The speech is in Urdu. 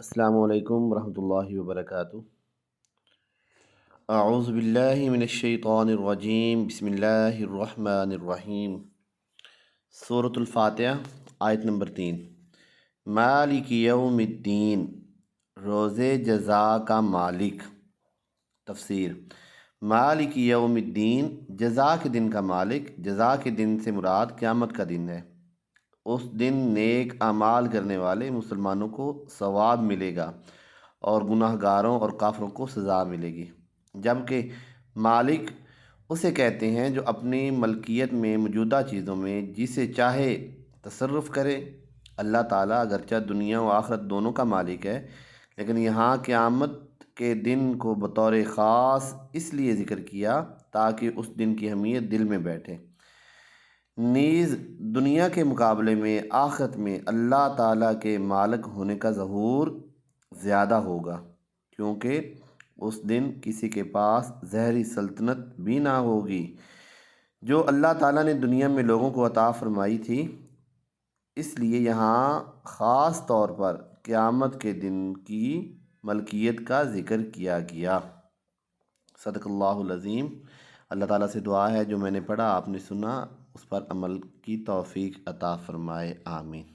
السلام علیکم ورحمۃ اللہ وبرکاتہ۔ اعوذ باللہ من الشیطان الرجیم، بسم اللہ الرحمن الرحیم۔ سورۃ الفاتحہ، آیت نمبر 3۔ مالک یوم الدین، روز جزا کا مالک۔ تفسیر: مالک یوم الدین، جزا کے دن کا مالک۔ جزا کے دن سے مراد قیامت کا دن ہے۔ اس دن نیک اعمال کرنے والے مسلمانوں کو ثواب ملے گا اور گناہ گاروں اور کافروں کو سزا ملے گی۔ جبکہ مالک اسے کہتے ہیں جو اپنی ملکیت میں موجودہ چیزوں میں جسے چاہے تصرف کرے۔ اللہ تعالیٰ اگرچہ دنیا و آخرت دونوں کا مالک ہے، لیکن یہاں قیامت کے دن کو بطور خاص اس لیے ذکر کیا تاکہ اس دن کی اہمیت دل میں بیٹھے۔ نیز دنیا کے مقابلے میں آخرت میں اللہ تعالیٰ کے مالک ہونے کا ظہور زیادہ ہوگا، کیونکہ اس دن کسی کے پاس ظاہری سلطنت بھی نہ ہوگی جو اللہ تعالیٰ نے دنیا میں لوگوں کو عطا فرمائی تھی۔ اس لیے یہاں خاص طور پر قیامت کے دن کی ملکیت کا ذکر کیا گیا۔ صدق اللہ العظیم۔ اللہ تعالیٰ سے دعا ہے جو میں نے پڑھا آپ نے سنا اس پر عمل کی توفیق عطا فرمائے، آمین۔